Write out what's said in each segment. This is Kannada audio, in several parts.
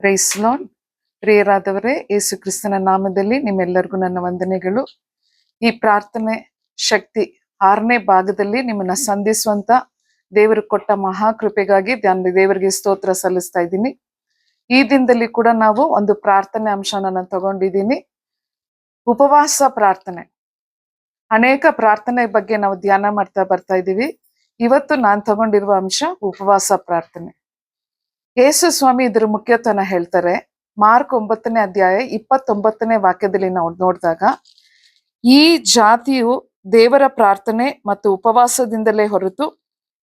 Price lord. ಪ್ರಿಯರಾದವರೇ, ಯೇಸು ಕ್ರಿಸ್ತನ ನಾಮದಲ್ಲಿ ನಿಮ್ಮೆಲ್ಲರಿಗೂ ನನ್ನ ವಂದನೆಗಳು. ಈ ಪ್ರಾರ್ಥನೆ ಶಕ್ತಿ 6ನೇ ಭಾಗದಲ್ಲಿ ನಿಮ್ಮನ್ನ ಸಂಧಿಸುವಂತ ದೇವರು ಕೊಟ್ಟ ಮಹಾಕೃಪೆಗಾಗಿ ದೇವರಿಗೆ ಸ್ತೋತ್ರ ಸಲ್ಲಿಸ್ತಾ ಇದ್ದೀನಿ. ಈ ದಿನದಲ್ಲಿ ಕೂಡ ನಾವು ಒಂದು ಪ್ರಾರ್ಥನೆ ಅಂಶನ ನಾನು ತಗೊಂಡಿದ್ದೀನಿ. ಉಪವಾಸ ಪ್ರಾರ್ಥನೆ. ಅನೇಕ ಪ್ರಾರ್ಥನೆ ಬಗ್ಗೆ ನಾವು ಧ್ಯಾನ ಮಾಡ್ತಾ ಬರ್ತಾ ಇದ್ದೀವಿ. ಇವತ್ತು ನಾನು ತಗೊಂಡಿರುವ ಅಂಶ ಉಪವಾಸ ಪ್ರಾರ್ಥನೆ. ಯೇಸು ಸ್ವಾಮಿ ಇದ್ರ ಮುಖ್ಯತ್ವನ ಹೇಳ್ತಾರೆ. ಮಾರ್ಕ್ 9ನೇ ಅಧ್ಯಾಯ 29ನೇ ವಾಕ್ಯದಲ್ಲಿ ನಾವು ನೋಡಿದಾಗ, ಈ ಜಾತಿಯು ದೇವರ ಪ್ರಾರ್ಥನೆ ಮತ್ತು ಉಪವಾಸದಿಂದಲೇ ಹೊರತು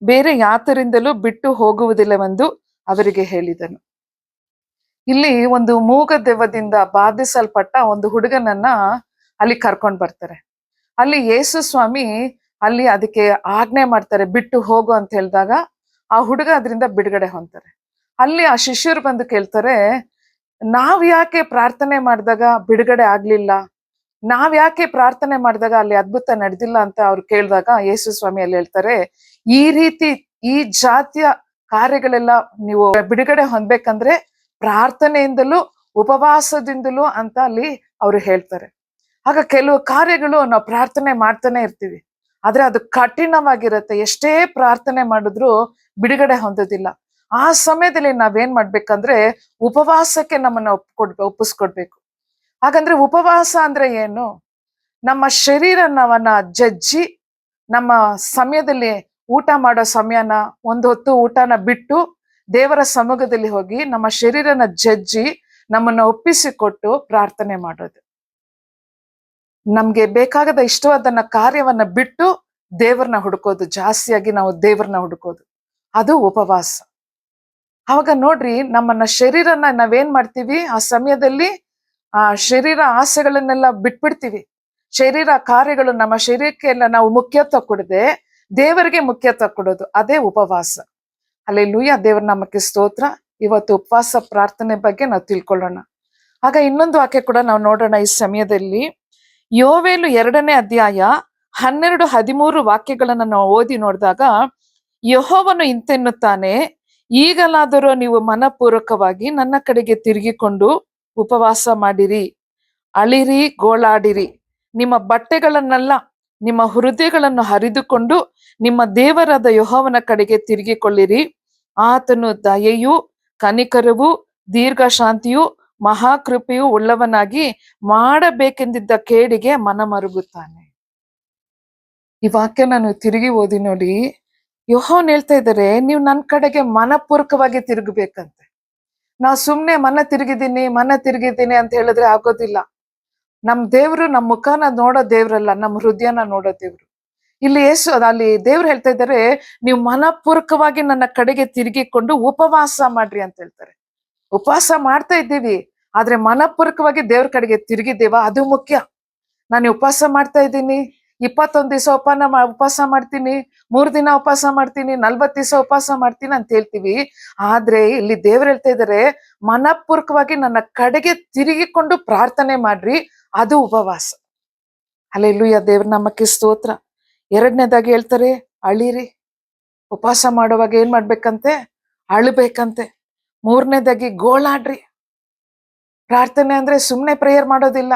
ಬೇರೆ ಯಾತರಿಂದಲೂ ಬಿಟ್ಟು ಹೋಗುವುದಿಲ್ಲವೆಂದು ಅವರಿಗೆ ಹೇಳಿದನು. ಇಲ್ಲಿ ಒಂದು ಮೂಗ ದೆವ್ವದಿಂದ ಬಾಧಿಸಲ್ಪಟ್ಟ ಒಂದು ಹುಡುಗನನ್ನ ಅಲ್ಲಿ ಕರ್ಕೊಂಡ್ ಬರ್ತಾರೆ. ಅಲ್ಲಿ ಯೇಸು ಸ್ವಾಮಿ ಅಲ್ಲಿ ಅದಕ್ಕೆ ಆಜ್ಞೆ ಮಾಡ್ತಾರೆ, ಬಿಟ್ಟು ಹೋಗು ಅಂತ ಹೇಳಿದಾಗ ಆ ಹುಡುಗ ಅದರಿಂದ ಬಿಡುಗಡೆ ಹೊಂತಾರೆ. ಅಲ್ಲಿ ಆ ಶಿಷ್ಯರು ಬಂದು ಕೇಳ್ತಾರೆ, ನಾವ್ ಯಾಕೆ ಪ್ರಾರ್ಥನೆ ಮಾಡಿದಾಗ ಬಿಡುಗಡೆ ಆಗ್ಲಿಲ್ಲ, ನಾವ್ ಯಾಕೆ ಪ್ರಾರ್ಥನೆ ಮಾಡಿದಾಗ ಅಲ್ಲಿ ಅದ್ಭುತ ನಡೆದಿಲ್ಲ ಅಂತ ಅವ್ರು ಕೇಳಿದಾಗ ಯೇಸು ಸ್ವಾಮಿ ಅಲ್ಲಿ ಹೇಳ್ತಾರೆ, ಈ ರೀತಿ ಈ ಜಾತಿಯ ಕಾರ್ಯಗಳೆಲ್ಲ ನೀವು ಬಿಡುಗಡೆ ಹೊಂದ್ಬೇಕಂದ್ರೆ ಪ್ರಾರ್ಥನೆಯಿಂದಲೂ ಉಪವಾಸದಿಂದಲೂ ಅಂತ ಅಲ್ಲಿ ಅವ್ರು ಹೇಳ್ತಾರೆ. ಆಗ ಕೆಲವು ಕಾರ್ಯಗಳು ನಾವು ಪ್ರಾರ್ಥನೆ ಮಾಡ್ತಾನೆ ಇರ್ತೀವಿ, ಆದ್ರೆ ಅದು ಕಠಿಣವಾಗಿರುತ್ತೆ. ಎಷ್ಟೇ ಪ್ರಾರ್ಥನೆ ಮಾಡಿದ್ರು ಬಿಡುಗಡೆ ಹೊಂದೋದಿಲ್ಲ. ಆ ಸಮಯದಲ್ಲಿ ನಾವೇನ್ ಮಾಡ್ಬೇಕಂದ್ರೆ ಉಪವಾಸಕ್ಕೆ ನಮ್ಮನ್ನ ಒಪ್ಪಿಸ್ಕೊಡ್ಬೇಕು. ಹಾಗಂದ್ರೆ ಉಪವಾಸ ಅಂದ್ರೆ ಏನು? ನಮ್ಮ ಶರೀರನವನ್ನ ಜಜ್ಜಿ, ನಮ್ಮ ಸಮಯದಲ್ಲಿ ಊಟ ಮಾಡೋ ಸಮಯನ ಒಂದು ಹೊತ್ತು ಊಟನ ಬಿಟ್ಟು ದೇವರ ಸಮ್ಮುಖದಲ್ಲಿ ಹೋಗಿ ನಮ್ಮ ಶರೀರನ ಜಜ್ಜಿ ನಮ್ಮನ್ನ ಒಪ್ಪಿಸಿಕೊಟ್ಟು ಪ್ರಾರ್ಥನೆ ಮಾಡೋದು. ನಮ್ಗೆ ಬೇಕಾಗದ ಇಷ್ಟವಾದನ್ನ ಕಾರ್ಯವನ್ನ ಬಿಟ್ಟು ದೇವ್ರನ್ನ ಹುಡುಕೋದು, ಜಾಸ್ತಿಯಾಗಿ ನಾವು ದೇವ್ರನ್ನ ಹುಡುಕೋದು, ಅದು ಉಪವಾಸ. ಅವಾಗ ನೋಡ್ರಿ, ನಮ್ಮನ್ನ ಶರೀರನ ನಾವೇನ್ ಮಾಡ್ತೀವಿ, ಆ ಸಮಯದಲ್ಲಿ ಆ ಶರೀರ ಆಸೆಗಳನ್ನೆಲ್ಲ ಬಿಟ್ಬಿಡ್ತೀವಿ. ಶರೀರ ಕಾರ್ಯಗಳು, ನಮ್ಮ ಶರೀರಕ್ಕೆ ಎಲ್ಲ ನಾವು ಮುಖ್ಯತ್ವ ಕೊಡದೆ ದೇವರಿಗೆ ಮುಖ್ಯತ್ವ ಕೊಡೋದು, ಅದೇ ಉಪವಾಸ. ಹಲ್ಲೆಲೂಯಾ, ದೇವರ ನಾಮಕ್ಕೆ ಸ್ತೋತ್ರ. ಇವತ್ತು ಉಪವಾಸ ಪ್ರಾರ್ಥನೆ ಬಗ್ಗೆ ನಾವು ತಿಳ್ಕೊಳ್ಳೋಣ. ಆಗ ಇನ್ನೊಂದು ವಾಕ್ಯ ಕೂಡ ನಾವು ನೋಡೋಣ ಈ ಸಮಯದಲ್ಲಿ. ಯೋವೇಲು 2ನೇ ಅಧ್ಯಾಯ 12-13 ವಾಕ್ಯಗಳನ್ನ ನಾವು ಓದಿ ನೋಡಿದಾಗ, ಯೆಹೋವನು ಇಂತೆನ್ನುತ್ತಾನೆ, ಈಗಲಾದರೂ ನೀವು ಮನಪೂರ್ವಕವಾಗಿ ನನ್ನ ಕಡೆಗೆ ತಿರುಗಿಕೊಂಡು ಉಪವಾಸ ಮಾಡಿರಿ, ಅಳಿರಿ, ಗೋಳಾಡಿರಿ. ನಿಮ್ಮ ಬಟ್ಟೆಗಳನ್ನೆಲ್ಲ, ನಿಮ್ಮ ಹೃದಯಗಳನ್ನು ಹರಿದುಕೊಂಡು ನಿಮ್ಮ ದೇವರಾದ ಯೆಹೋವನ ಕಡೆಗೆ ತಿರುಗಿಕೊಳ್ಳಿರಿ. ಆತನು ದಯೆಯೂ ಕನಿಕರವೂ ದೀರ್ಘಶಾಂತಿಯೂ ಮಹಾಕೃಪೆಯೂ ಉಳ್ಳವನಾಗಿ ಮಾಡಬೇಕೆಂದಿದ್ದ ಕೇಡಿಗೆ ಮನಮರುಗುತ್ತಾನೆ. ಈ ವಾಕ್ಯ ನಾನು ತಿರುಗಿ ಓದಿ ನೋಡಿ, ಯೆಹೋವನು ಹೇಳ್ತಾ ಇದ್ದಾರೆ, ನೀವು ನನ್ನ ಕಡೆಗೆ ಮನಪೂರ್ವಕವಾಗಿ ತಿರುಗಬೇಕಂತೆ. ನಾವು ಸುಮ್ನೆ ಮನ ತಿರುಗಿದ್ದೀನಿ ಅಂತ ಹೇಳಿದ್ರೆ ಆಗೋದಿಲ್ಲ. ನಮ್ ದೇವ್ರು ನಮ್ಮ ಮುಖನ ನೋಡೋ ದೇವ್ರಲ್ಲ, ನಮ್ಮ ಹೃದಯನ ನೋಡೋ ದೇವ್ರು. ಇಲ್ಲಿ ಅಲ್ಲಿ ದೇವ್ರು ಹೇಳ್ತಾ ಇದ್ದಾರೆ, ನೀವು ಮನಪೂರ್ವಕವಾಗಿ ನನ್ನ ಕಡೆಗೆ ತಿರುಗಿಕೊಂಡು ಉಪವಾಸ ಮಾಡ್ರಿ ಅಂತ ಹೇಳ್ತಾರೆ. ಉಪವಾಸ ಮಾಡ್ತಾ ಇದ್ದೀವಿ, ಆದ್ರೆ ಮನಪೂರ್ವಕವಾಗಿ ದೇವ್ರ ಕಡೆಗೆ ತಿರುಗಿದ್ದೇವ, ಅದು ಮುಖ್ಯ. ನಾನು ಉಪವಾಸ ಮಾಡ್ತಾ ಇದ್ದೀನಿ, 21 ದಿವಸ ಉಪವಾಸ ಮಾಡ್ತೀನಿ, 3 ದಿನ ಉಪವಾಸ ಮಾಡ್ತೀನಿ, 40 ದಿವಸ ಉಪವಾಸ ಮಾಡ್ತೀನಿ ಅಂತ ಹೇಳ್ತೀವಿ. ಆದ್ರೆ ಇಲ್ಲಿ ದೇವ್ರು ಹೇಳ್ತಾ ಇದ್ದಾರೆ, ಮನಪೂರ್ವಕವಾಗಿ ನನ್ನ ಕಡೆಗೆ ತಿರುಗಿಕೊಂಡು ಪ್ರಾರ್ಥನೆ ಮಾಡ್ರಿ, ಅದು ಉಪವಾಸ. ಹಲ್ಲೆಲೂಯಾ, ದೇವ್ರ ನಾಮಕ್ಕೆ ಸ್ತೋತ್ರ. 2ನೇದಾಗಿ ಹೇಳ್ತಾರೆ, ಅಳಿರಿ. ಉಪವಾಸ ಮಾಡುವಾಗ ಏನ್ ಮಾಡ್ಬೇಕಂತೆ? ಅಳ್ಬೇಕಂತೆ. 3ನೇದಾಗಿ ಗೋಳಾಡ್ರಿ. ಪ್ರಾರ್ಥನೆ ಅಂದ್ರೆ ಸುಮ್ನೆ ಪ್ರೇಯರ್ ಮಾಡೋದಿಲ್ಲ,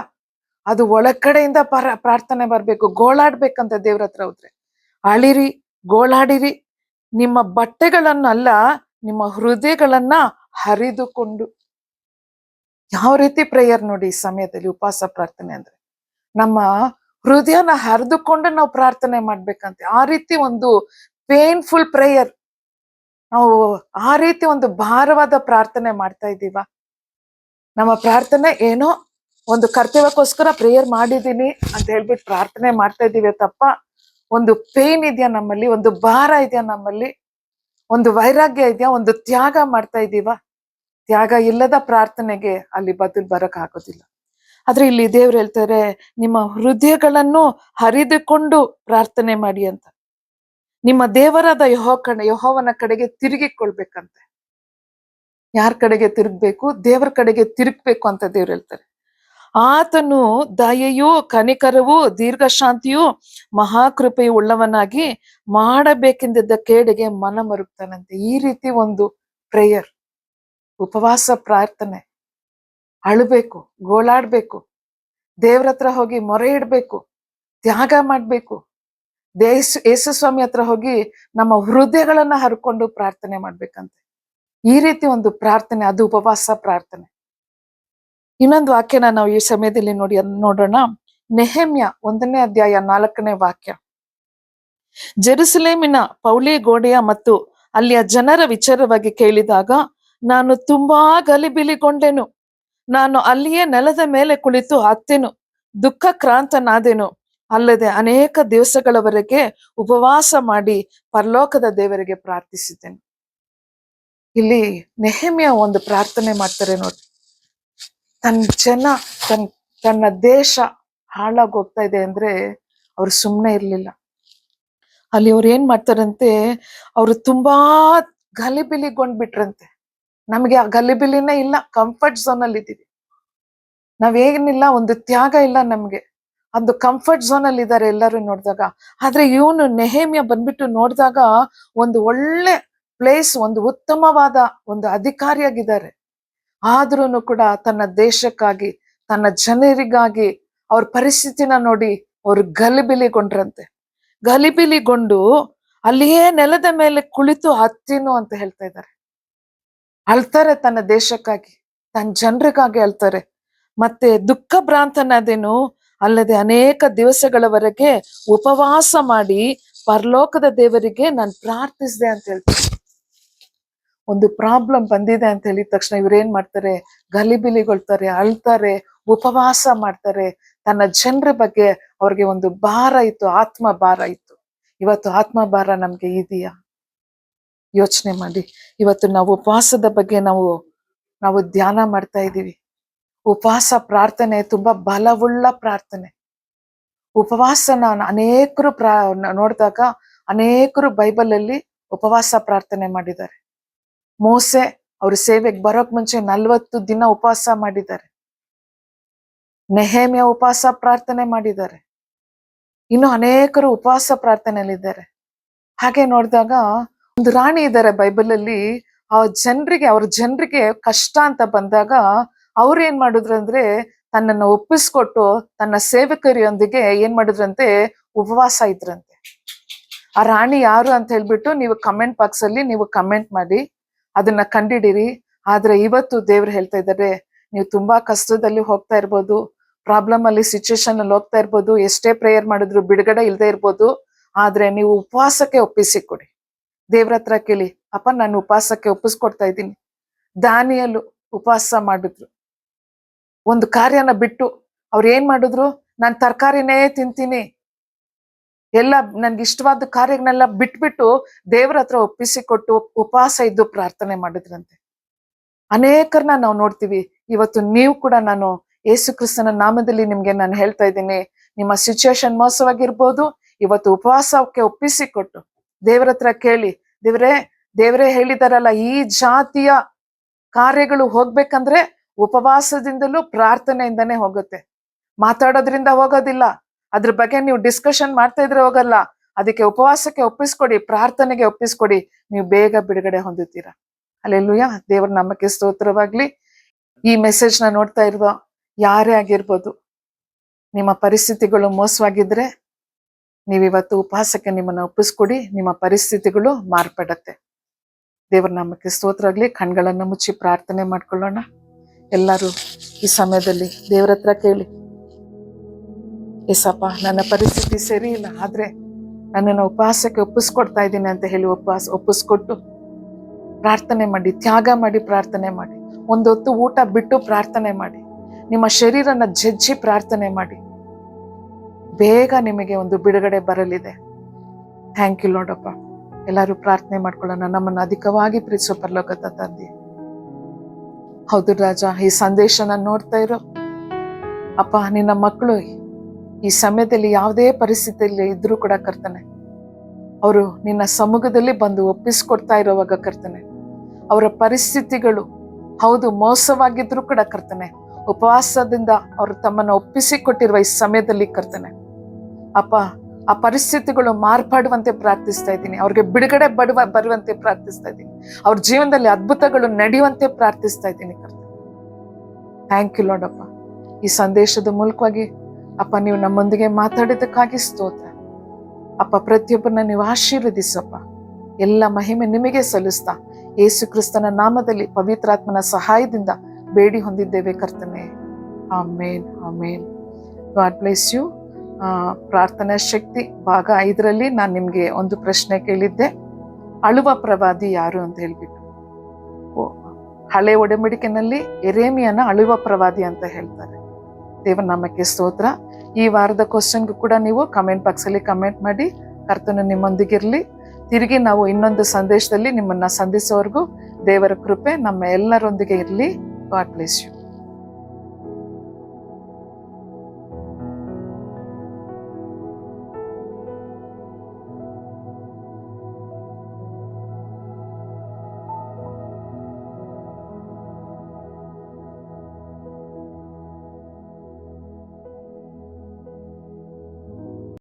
ಅದು ಒಳಗಡೆಯಿಂದ ಪ್ರಾರ್ಥನೆ ಬರ್ಬೇಕು, ಗೋಳಾಡ್ಬೇಕಂತ ದೇವ್ರ ಹತ್ರ ಹೋದ್ರೆ. ಅಳಿರಿ, ಗೋಳಾಡಿರಿ, ನಿಮ್ಮ ಬಟ್ಟೆಗಳನ್ನಲ್ಲ ನಿಮ್ಮ ಹೃದಯಗಳನ್ನ ಹರಿದುಕೊಂಡು. ಯಾವ ರೀತಿ ಪ್ರೇಯರ್ ನೋಡಿ ಈ ಸಮಯದಲ್ಲಿ ಉಪವಾಸ ಪ್ರಾರ್ಥನೆ ಅಂದ್ರೆ, ನಮ್ಮ ಹೃದಯನ ಹರಿದುಕೊಂಡು ನಾವು ಪ್ರಾರ್ಥನೆ ಮಾಡ್ಬೇಕಂತೆ. ಆ ರೀತಿ ಒಂದು ಪೇನ್ಫುಲ್ ಪ್ರೇಯರ್, ನಾವು ಆ ರೀತಿ ಒಂದು ಭಾರವಾದ ಪ್ರಾರ್ಥನೆ ಮಾಡ್ತಾ ಇದ್ದೀವ. ನಮ್ಮ ಪ್ರಾರ್ಥನೆ ಏನೋ ಒಂದು ಕರ್ತವ್ಯಕ್ಕೋಸ್ಕರ ಪ್ರೇಯರ್ ಮಾಡಿದೀನಿ ಅಂತ ಹೇಳ್ಬಿಟ್ಟು ಪ್ರಾರ್ಥನೆ ಮಾಡ್ತಾ ಇದ್ದೀವಿ ತಪ್ಪ, ಒಂದು ಪೇನ್ ಇದೆಯಾ ನಮ್ಮಲ್ಲಿ, ಒಂದು ಭಾರ ಇದೆಯಾ ನಮ್ಮಲ್ಲಿ, ಒಂದು ವೈರಾಗ್ಯ ಇದೆಯಾ, ಒಂದು ತ್ಯಾಗ ಮಾಡ್ತಾ ಇದ್ದೀವ? ತ್ಯಾಗ ಇಲ್ಲದ ಪ್ರಾರ್ಥನೆಗೆ ಅಲ್ಲಿ ಬದಲು ಬರಕ್ ಆಗೋದಿಲ್ಲ. ಆದ್ರೆ ಇಲ್ಲಿ ದೇವ್ರು ಹೇಳ್ತಾರೆ, ನಿಮ್ಮ ಹೃದಯಗಳನ್ನು ಹರಿದುಕೊಂಡು ಪ್ರಾರ್ಥನೆ ಮಾಡಿ ಅಂತ. ನಿಮ್ಮ ದೇವರಾದ ಯೆಹೋವನ ಕಡೆಗೆ ತಿರುಗಿಕೊಳ್ಬೇಕಂತೆ. ಯಾರ ಕಡೆಗೆ ತಿರುಗ್ಬೇಕು? ದೇವರ ಕಡೆಗೆ ತಿರುಗ್ಬೇಕು ಅಂತ ದೇವ್ರು ಹೇಳ್ತಾರೆ. ಆತನು ದಯೆಯೂ ಕನಿಕರವೂ ದೀರ್ಘಶಾಂತಿಯೂ ಮಹಾಕೃಪೆಯು ಉಳ್ಳವನಾಗಿ ಮಾಡಬೇಕೆಂದಿದ್ದ ಕೇಡಿಗೆ ಮನ ಮರುಗ್ತಾನಂತೆ. ಈ ರೀತಿ ಒಂದು ಪ್ರೇಯರ್, ಉಪವಾಸ ಪ್ರಾರ್ಥನೆ, ಅಳಬೇಕು, ಗೋಳಾಡ್ಬೇಕು, ದೇವ್ರ ಹತ್ರ ಹೋಗಿ ಮೊರೆ ಇಡ್ಬೇಕು, ತ್ಯಾಗ ಮಾಡ್ಬೇಕು, ಯೇಸು ಸ್ವಾಮಿ ಹತ್ರ ಹೋಗಿ ನಮ್ಮ ಹೃದಯಗಳನ್ನ ಹರ್ಕೊಂಡು ಪ್ರಾರ್ಥನೆ ಮಾಡ್ಬೇಕಂತೆ. ಈ ರೀತಿ ಒಂದು ಪ್ರಾರ್ಥನೆ, ಅದು ಉಪವಾಸ ಪ್ರಾರ್ಥನೆ. ಇನ್ನೊಂದು ವಾಕ್ಯನ ನಾವು ಈ ಸಮಯದಲ್ಲಿ ನೋಡೋಣ. ನೆಹೆಮ್ಯ 1ನೇ ಅಧ್ಯಾಯ 4ನೇ ವಾಕ್ಯ. ಜೆರುಸಲೇಮಿನ ಪೌಳಿ ಗೋಡೆಯ ಮತ್ತು ಅಲ್ಲಿಯ ಜನರ ವಿಚಾರವಾಗಿ ಕೇಳಿದಾಗ ನಾನು ತುಂಬಾ ಗಲಿಬಿಲಿಗೊಂಡೆನು. ನಾನು ಅಲ್ಲಿಯೇ ನೆಲದ ಮೇಲೆ ಕುಳಿತು ಅತ್ತೆನು, ದುಃಖಕ್ರಾಂತನಾದೆನು. ಅಲ್ಲದೆ ಅನೇಕ ದಿವಸಗಳವರೆಗೆ ಉಪವಾಸ ಮಾಡಿ ಪರಲೋಕದ ದೇವರಿಗೆ ಪ್ರಾರ್ಥಿಸಿದ್ದೆನು. ಇಲ್ಲಿ ನೆಹೆಮ್ಯ ಒಂದು ಪ್ರಾರ್ಥನೆ ಮಾಡ್ತಾರೆ ನೋಡಿ. ತನ್ನ ಜನ, ತನ್ನ ದೇಶ ಹಾಳಾಗಿ ಹೋಗ್ತಾ ಇದೆ ಅಂದ್ರೆ ಅವ್ರು ಸುಮ್ಮನೆ ಇರ್ಲಿಲ್ಲ. ಅಲ್ಲಿ ಅವ್ರು ಏನ್ ಮಾಡ್ತಾರಂತೆ, ಅವರು ತುಂಬಾ ಗಲಿಬಿಲಿಗೊಂಡ್ಬಿಟ್ರಂತೆ. ನಮ್ಗೆ ಆ ಗಲಿಬಿಲಿನೇ ಇಲ್ಲ, ಕಂಫರ್ಟ್ ಝೋನ್ ಅಲ್ಲಿ ಇದ್ದೀವಿ. ನಾವೇನಿಲ್ಲ, ಒಂದು ತ್ಯಾಗ ಇಲ್ಲ ನಮ್ಗೆ, ಒಂದು ಕಂಫರ್ಟ್ ಝೋನ್ ಅಲ್ಲಿ ಇದ್ದಾರೆ ಎಲ್ಲರೂ ನೋಡಿದಾಗ. ಆದ್ರೆ ಇವನು ನೆಹೆಮ್ಯ ಬಂದ್ಬಿಟ್ಟು ನೋಡಿದಾಗ ಒಂದು ಒಳ್ಳೆ ಪ್ಲೇಸ್, ಒಂದು ಉತ್ತಮವಾದ ಒಂದು ಅಧಿಕಾರಿಯಾಗಿದ್ದಾರೆ. ಆದ್ರೂ ಕೂಡ ತನ್ನ ದೇಶಕ್ಕಾಗಿ, ತನ್ನ ಜನರಿಗಾಗಿ ಅವ್ರ ಪರಿಸ್ಥಿತಿನ ನೋಡಿ ಅವ್ರು ಗಲಿಬಿಲಿಗೊಂಡ್ರಂತೆ. ಗಲಿಬಿಲಿಗೊಂಡು ಅಲ್ಲಿಯೇ ನೆಲದ ಮೇಲೆ ಕುಳಿತು ಅತ್ತೇನು ಅಂತ ಹೇಳ್ತಾ ಇದ್ದಾರೆ. ಅಳ್ತಾರೆ, ತನ್ನ ದೇಶಕ್ಕಾಗಿ, ತನ್ನ ಜನರಿಗಾಗಿ ಅಳ್ತಾರೆ. ಮತ್ತೆ ದುಃಖ ಭ್ರಾಂತನಾದೇನು, ಅಲ್ಲದೆ ಅನೇಕ ದಿವಸಗಳವರೆಗೆ ಉಪವಾಸ ಮಾಡಿ ಪರಲೋಕದ ದೇವರಿಗೆ ನಾನು ಪ್ರಾರ್ಥಿಸಿದೆ ಅಂತ ಹೇಳ್ತಾರೆ. ಒಂದು ಪ್ರಾಬ್ಲಮ್ ಬಂದಿದೆ ಅಂತ ಹೇಳಿದ ತಕ್ಷಣ ಇವ್ರೇನ್ ಮಾಡ್ತಾರೆ, ಗಲಿಬಿಲಿಗೊಳ್ತಾರೆ, ಅಳ್ತಾರೆ, ಉಪವಾಸ ಮಾಡ್ತಾರೆ. ತನ್ನ ಜನರ ಬಗ್ಗೆ ಅವ್ರಿಗೆ ಒಂದು ಭಾರ ಇತ್ತು, ಆತ್ಮ ಭಾರ ಇತ್ತು. ಇವತ್ತು ಆತ್ಮ ಭಾರ ನಮ್ಗೆ ಇದೆಯಾ? ಯೋಚನೆ ಮಾಡಿ. ಇವತ್ತು ನಾವು ಉಪವಾಸದ ಬಗ್ಗೆ ನಾವು ಧ್ಯಾನ ಮಾಡ್ತಾ ಇದ್ದೀವಿ. ಉಪವಾಸ ಪ್ರಾರ್ಥನೆ ತುಂಬಾ ಬಲವುಳ್ಳ ಪ್ರಾರ್ಥನೆ. ಉಪವಾಸನ ಅನೇಕರು ನೋಡಿದಾಗ ಅನೇಕರು ಬೈಬಲ್ ಅಲ್ಲಿ ಉಪವಾಸ ಪ್ರಾರ್ಥನೆ ಮಾಡಿದ್ದಾರೆ. ಮೋಸೆ ಅವ್ರ ಸೇವೆಗೆ ಬರೋಕ್ ಮುಂಚೆ 40 ದಿನ ಉಪವಾಸ ಮಾಡಿದ್ದಾರೆ. ನೆಹೆಮ್ಯ ಉಪವಾಸ ಪ್ರಾರ್ಥನೆ ಮಾಡಿದ್ದಾರೆ. ಇನ್ನು ಅನೇಕರು ಉಪವಾಸ ಪ್ರಾರ್ಥನೆಯಲ್ಲಿದ್ದಾರೆ. ಹಾಗೆ ನೋಡಿದಾಗ ಒಂದು ರಾಣಿ ಇದ್ದಾರೆ ಬೈಬಲ್ ಅಲ್ಲಿ. ಅವ್ರ ಜನರಿಗೆ ಕಷ್ಟ ಅಂತ ಬಂದಾಗ ಅವ್ರು ಏನ್ ಮಾಡಿದ್ರು ಅಂದ್ರೆ, ತನ್ನನ್ನು ಒಪ್ಪಿಸ್ಕೊಟ್ಟು ತನ್ನ ಸೇವಕರಿಯೊಂದಿಗೆ ಏನ್ ಮಾಡಿದ್ರಂತೆ, ಉಪವಾಸ ಇದ್ರಂತೆ. ಆ ರಾಣಿ ಯಾರು ಅಂತ ಹೇಳ್ಬಿಟ್ಟು ನೀವು ಕಮೆಂಟ್ ಬಾಕ್ಸ್ ಅಲ್ಲಿ ನೀವು ಕಮೆಂಟ್ ಮಾಡಿ ಅದನ್ನ ಕಂಡಿಡಿರಿ. ಆದ್ರೆ ಇವತ್ತು ದೇವ್ರು ಹೇಳ್ತಾ ಇದ್ದಾರೆ, ನೀವು ತುಂಬಾ ಕಷ್ಟದಲ್ಲಿ ಹೋಗ್ತಾ ಇರ್ಬೋದು, ಪ್ರಾಬ್ಲಮ್ ಅಲ್ಲಿ, ಸಿಚುವೇಶನ್ ಅಲ್ಲಿ ಹೋಗ್ತಾ ಇರ್ಬೋದು, ಎಷ್ಟೇ ಪ್ರೇಯರ್ ಮಾಡಿದ್ರು ಬಿಡುಗಡೆ ಇಲ್ಲದೆ ಇರ್ಬೋದು. ಆದ್ರೆ ನೀವು ಉಪವಾಸಕ್ಕೆ ಒಪ್ಪಿಸಿಕೊಡಿ. ದೇವ್ರ ಹತ್ರ ಕೇಳಿ, ಅಪ್ಪ ನಾನು ಉಪವಾಸಕ್ಕೆ ಒಪ್ಪಿಸ್ಕೊಡ್ತಾ ಇದ್ದೀನಿ. ದಾನಿಯಲು ಉಪವಾಸ ಮಾಡಿದ್ರು. ಒಂದು ಕಾರ್ಯನ ಬಿಟ್ಟು ಅವ್ರು ಏನ್ ಮಾಡಿದ್ರು, ನಾನು ತರಕಾರಿನೇ ತಿಂತೀನಿ, ಎಲ್ಲ ನನ್ಗೆ ಇಷ್ಟವಾದ ಕಾರ್ಯಗಳನ್ನೆಲ್ಲ ಬಿಟ್ಬಿಟ್ಟು ದೇವ್ರ ಹತ್ರ ಒಪ್ಪಿಸಿಕೊಟ್ಟು ಉಪವಾಸ ಇದ್ದು ಪ್ರಾರ್ಥನೆ ಮಾಡಿದ್ರಂತೆ. ಅನೇಕರನ್ನ ನಾವು ನೋಡ್ತೀವಿ. ಇವತ್ತು ನೀವು ಕೂಡ, ನಾನು ಯೇಸು ಕ್ರಿಸ್ತನ ನಾಮದಲ್ಲಿ ನಿಮ್ಗೆ ನಾನು ಹೇಳ್ತಾ ಇದ್ದೀನಿ, ನಿಮ್ಮ ಸಿಚುವೇಶನ್ ಮೋಸವಾಗಿರ್ಬೋದು, ಇವತ್ತು ಉಪವಾಸಕ್ಕೆ ಒಪ್ಪಿಸಿಕೊಟ್ಟು ದೇವ್ರ ಹತ್ರ ಕೇಳಿ, ದೇವರೇ ಹೇಳಿದಾರಲ್ಲ, ಈ ಜಾತಿಯ ಕಾರ್ಯಗಳು ಹೋಗ್ಬೇಕಂದ್ರೆ ಉಪವಾಸದಿಂದಲೂ ಪ್ರಾರ್ಥನೆಯಿಂದನೇ ಹೋಗುತ್ತೆ. ಮಾತಾಡೋದ್ರಿಂದ ಹೋಗೋದಿಲ್ಲ, ಅದ್ರ ಬಗ್ಗೆ ನೀವು ಡಿಸ್ಕಷನ್ ಮಾಡ್ತಾ ಇದ್ರೆ ಹೋಗಲ್ಲ. ಅದಕ್ಕೆ ಉಪವಾಸಕ್ಕೆ ಒಪ್ಪಿಸ್ಕೊಡಿ, ಪ್ರಾರ್ಥನೆಗೆ ಒಪ್ಪಿಸ್ಕೊಡಿ, ನೀವು ಬೇಗ ಬಿಡುಗಡೆ ಹೊಂದುತ್ತೀರಾ. ಹಲ್ಲೆಲೂಯಾ. ದೇವರ ನಾಮಕ್ಕೆ ಸ್ತೋತ್ರವಾಗ್ಲಿ. ಈ ಮೆಸೇಜ್ ನ ನೋಡ್ತಾ ಇರುವ ಯಾರೇ ಆಗಿರ್ಬೋದು, ನಿಮ್ಮ ಪರಿಸ್ಥಿತಿಗಳು ಮೋಸವಾಗಿದ್ರೆ ನೀವಿವತ್ತು ಉಪವಾಸಕ್ಕೆ ನಿಮ್ಮನ್ನ ಒಪ್ಪಿಸ್ಕೊಡಿ, ನಿಮ್ಮ ಪರಿಸ್ಥಿತಿಗಳು ಮಾರ್ಪಡತ್ತೆ. ದೇವರ ನಾಮಕ್ಕೆ ಸ್ತೋತ್ರ ಆಗ್ಲಿ. ಕಣ್ಗಳನ್ನ ಮುಚ್ಚಿ ಪ್ರಾರ್ಥನೆ ಮಾಡ್ಕೊಳ್ಳೋಣ. ಎಲ್ಲರೂ ಈ ಸಮಯದಲ್ಲಿ ದೇವರ ಹತ್ರ ಕೇಳಿ, ಏಸಪ್ಪ, ನನ್ನ ಪರಿಸ್ಥಿತಿ ಸರಿ ಇಲ್ಲ, ಆದ್ರೆ ನನ್ನನ್ನು ಉಪವಾಸಕ್ಕೆ ಒಪ್ಪಿಸ್ಕೊಡ್ತಾ ಇದ್ದೀನಿ ಅಂತ ಹೇಳಿ ಒಪ್ಪಿಸ್ಕೊಟ್ಟು ಪ್ರಾರ್ಥನೆ ಮಾಡಿ, ತ್ಯಾಗ ಮಾಡಿ ಪ್ರಾರ್ಥನೆ ಮಾಡಿ. ಒಂದೊತ್ತು ಊಟ ಬಿಟ್ಟು ಪ್ರಾರ್ಥನೆ ಮಾಡಿ, ನಿಮ್ಮ ಶರೀರನ ಜಜ್ಜಿ ಪ್ರಾರ್ಥನೆ ಮಾಡಿ. ಬೇಗ ನಿಮಗೆ ಒಂದು ಬಿಡುಗಡೆ ಬರಲಿದೆ. ಥ್ಯಾಂಕ್ ಯು ಲಾರ್ಡಪ್ಪ. ಎಲ್ಲರೂ ಪ್ರಾರ್ಥನೆ ಮಾಡ್ಕೊಳ್ಳೋಣ. ನಮ್ಮನ್ನು ಅಧಿಕವಾಗಿ ಪ್ರೀತಿಸೋ ಪರಲೋಕದ ತಂದೆ, ಹೌದು ರಾಜ, ಈ ಸಂದೇಶನ ನೋಡ್ತಾ ಇರೋ ಅಪ್ಪ, ನಿನ್ನ ಮಕ್ಕಳು ಈ ಸಮಯದಲ್ಲಿ ಯಾವುದೇ ಪರಿಸ್ಥಿತಿಯಲ್ಲಿ ಇದ್ರೂ ಕೂಡ ಕರ್ತನೆ, ಅವರು ನಿನ್ನ ಸಮ್ಮುಖದಲ್ಲಿ ಬಂದು ಒಪ್ಪಿಸ್ಕೊಡ್ತಾ ಇರೋವಾಗ ಕರ್ತನೆ, ಅವರ ಪರಿಸ್ಥಿತಿಗಳು ಹೌದು ಮೋಸವಾಗಿದ್ರು ಕೂಡ ಕರ್ತನೆ, ಉಪವಾಸದಿಂದ ಅವರು ತಮ್ಮನ್ನು ಒಪ್ಪಿಸಿಕೊಟ್ಟಿರುವ ಈ ಸಮಯದಲ್ಲಿ ಕರ್ತನೆ ಅಪ್ಪ, ಆ ಪರಿಸ್ಥಿತಿಗಳು ಮಾರ್ಪಾಡುವಂತೆ ಪ್ರಾರ್ಥಿಸ್ತಾ ಇದ್ದೀನಿ. ಅವ್ರಿಗೆ ಬಿಡುಗಡೆ ಬರುವಂತೆ ಪ್ರಾರ್ಥಿಸ್ತಾ ಇದ್ದೀನಿ. ಅವ್ರ ಜೀವನದಲ್ಲಿ ಅದ್ಭುತಗಳು ನಡೆಯುವಂತೆ ಪ್ರಾರ್ಥಿಸ್ತಾ ಇದ್ದೀನಿ ಕರ್ತನೆ. ಥ್ಯಾಂಕ್ ಯು ಲಾರ್ಡ್ ಅಪ್ಪ. ಈ ಸಂದೇಶದ ಮೂಲಕವಾಗಿ ಅಪ್ಪ ನೀವು ನಮ್ಮೊಂದಿಗೆ ಮಾತಾಡಿದ್ದಕ್ಕಾಗಿ ಸ್ತೋತ್ರ ಅಪ್ಪ. ಪ್ರತಿಯೊಬ್ಬರನ್ನ ನೀವು ಆಶೀರ್ವದಿಸಪ್ಪ. ಎಲ್ಲ ಮಹಿಮೆ ನಿಮಗೆ ಸಲ್ಲಿಸ್ತಾ ಯೇಸು ಕ್ರಿಸ್ತನ ನಾಮದಲ್ಲಿ ಪವಿತ್ರಾತ್ಮನ ಸಹಾಯದಿಂದ ಬೇಡಿ ಹೊಂದಿದ್ದೇವೆ ಕರ್ತನೆ. Amen, amen. God bless you. ಪ್ರಾರ್ಥನಾ ಶಕ್ತಿ ಭಾಗ 5ರಲ್ಲಿ ನಾನು ನಿಮ್ಗೆ ಒಂದು ಪ್ರಶ್ನೆ ಕೇಳಿದ್ದೆ, ಅಳುವ ಪ್ರವಾದಿ ಯಾರು ಅಂತ ಹೇಳ್ಬಿಟ್ಟು. ಹಳೆ ಒಡಂಬಡಿಕೆನಲ್ಲಿ ಎರೇಮಿಯನ ಅಳುವ ಪ್ರವಾದಿ ಅಂತ ಹೇಳ್ತಾರೆ. ದೇವರ ನಾಮಕ್ಕೆ ಸ್ತೋತ್ರ. ಈ ವಾರದ ಕ್ವಶನ್ಗೂ ಕೂಡ ನೀವು ಕಮೆಂಟ್ ಬಾಕ್ಸ್ ಅಲ್ಲಿ ಕಮೆಂಟ್ ಮಾಡಿ. ಕರ್ತನು ನಿಮ್ಮೊಂದಿಗಿರ್ಲಿ. ತಿರುಗಿ ನಾವು ಇನ್ನೊಂದು ಸಂದೇಶದಲ್ಲಿ ನಿಮ್ಮನ್ನ ಸಂಧಿಸೋವರೆಗೂ ದೇವರ ಕೃಪೆ ನಮ್ಮ ಎಲ್ಲರೊಂದಿಗೆ ಇರಲಿ. God bless you.